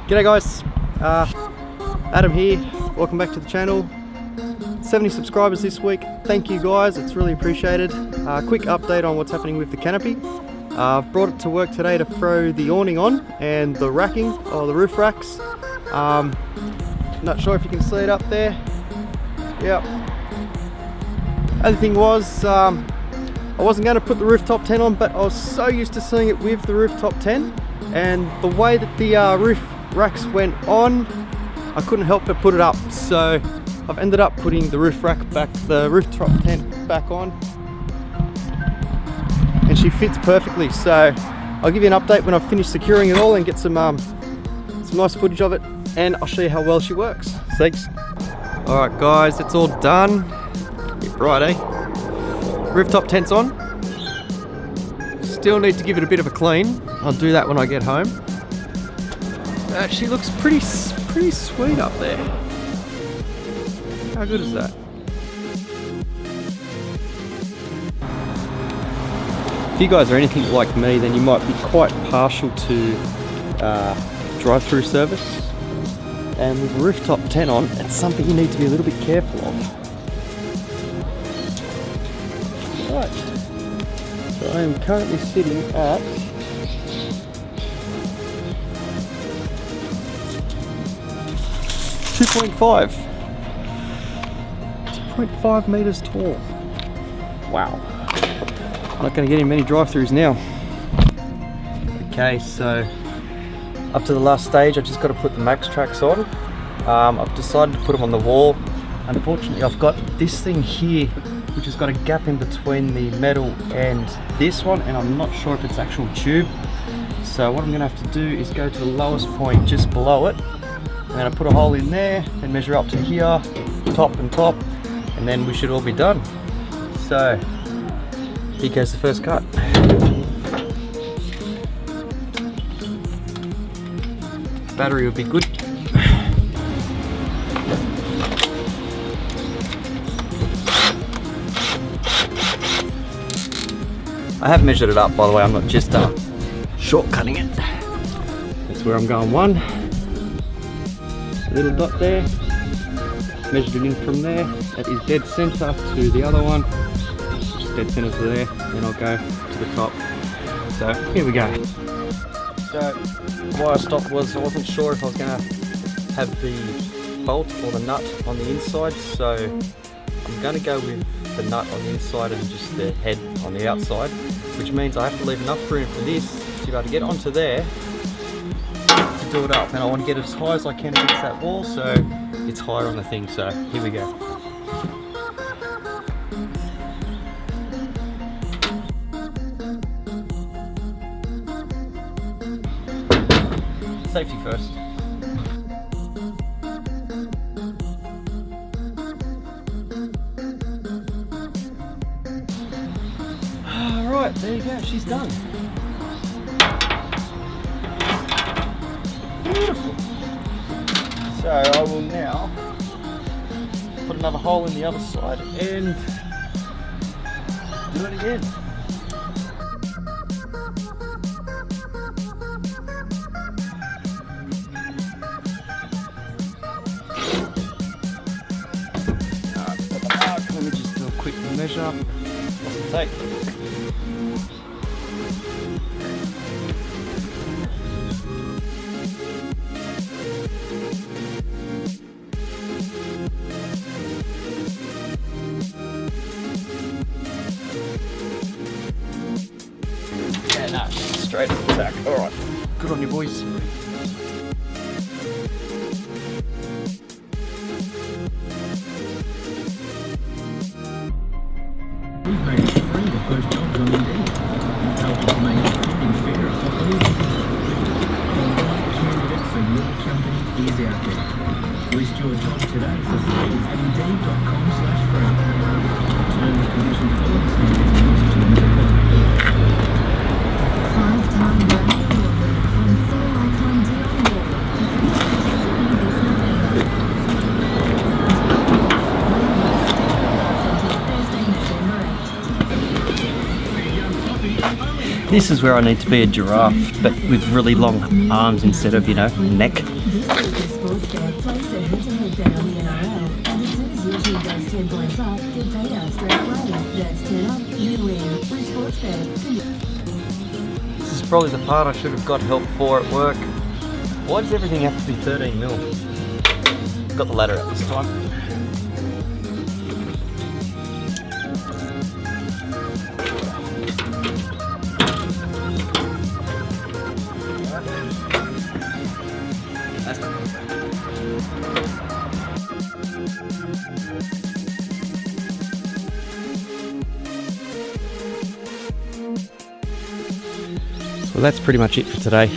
G'day guys, Adam here, welcome back to the channel. 70 subscribers this week, thank you guys, it's really appreciated. Quick update on what's happening with the canopy. I've brought it to work today to throw the awning on and the racking, or the roof racks. Not sure if you can see it up there. Yep. Other thing was, I wasn't going to put the rooftop tent on, but I was so used to seeing it with the rooftop tent, and the way that the roof racks went on, I couldn't help but put it up. So I've ended up putting the roof rack back, the rooftop tent back on, and she fits perfectly. So I'll give you an update when I've finished securing it all and get some nice footage of it, and I'll show you how well she works. Thanks. All right guys, it's all done. Right, eh? Rooftop tent's on. Still need to give it a bit of a clean. I'll do that when I get home. She looks pretty sweet up there. How good is that? If you guys are anything like me, then you might be quite partial to drive-through service. And with a rooftop tent on, it's something you need to be a little bit careful of. Right. So I am currently sitting at 2.5 meters tall. Wow. Not going to get in many drive-throughs now. Okay, so up to the last stage, I just got to put the maxxtrax on. I've decided to put them on the wall. Unfortunately, I've got this thing here, which has got a gap in between the metal and this one, and I'm not sure if it's actual tube. So what I'm going to have to do is go to the lowest point just below it. I'm going to put a hole in there and measure up to here, top and top, and then we should all be done. So here goes the first cut. Battery would be good. I have measured it up, by the way, I'm not just shortcutting it. That's where I'm going. One little dot there, measured it in from there. That is dead center to the other one, just dead center to there, then I'll go to the top. So here we go. So why I stopped was I wasn't sure if I was going to have the bolt or the nut on the inside, so I'm going to go with the nut on the inside and just the head on the outside, which means I have to leave enough room for this to be able to get onto there to do it up, and I want to get it as high as I can against that wall so it's higher on the thing. So here we go. Safety first. Alright, there you go, she's done. Beautiful. So I will now put another hole in the other side and do it again. Let me just do a quick measure. What's the tape? Yeah, no, straight as the tack. Alright, good on you boys. We've made it free to post jobs on Indeed. Help us make finding fairer for all. The right candidate for your company is out there. List your job today for free at Indeed.com/free. Terms, conditions, all the standards and terms apply. 5-time running and 4-lifetime deal. Thursday, December 8th. This is where I need to be a giraffe, but with really long arms instead of, you know, neck. This is the sports bag. Place the head-to-head bet on the NRL. And as soon as your team goes 10 points up, get paid out straight away. That's 10 up, you win. With sports bag. This is probably the part I should have got help for at work. Why does everything have to be 13mm? Got the ladder out this time. Well, that's pretty much it for today.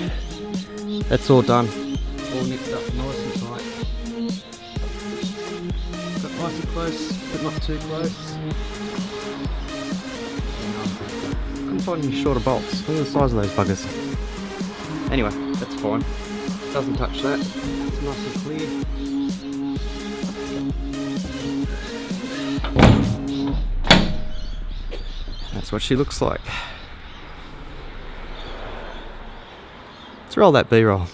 That's all done. All nicked up nice and tight. Got nice and close, but not too close. Couldn't find any shorter bolts. Look at the size of those buggers. Anyway, that's fine. Doesn't touch that. It's nice and clear. That's what she looks like. Let's roll that B-roll.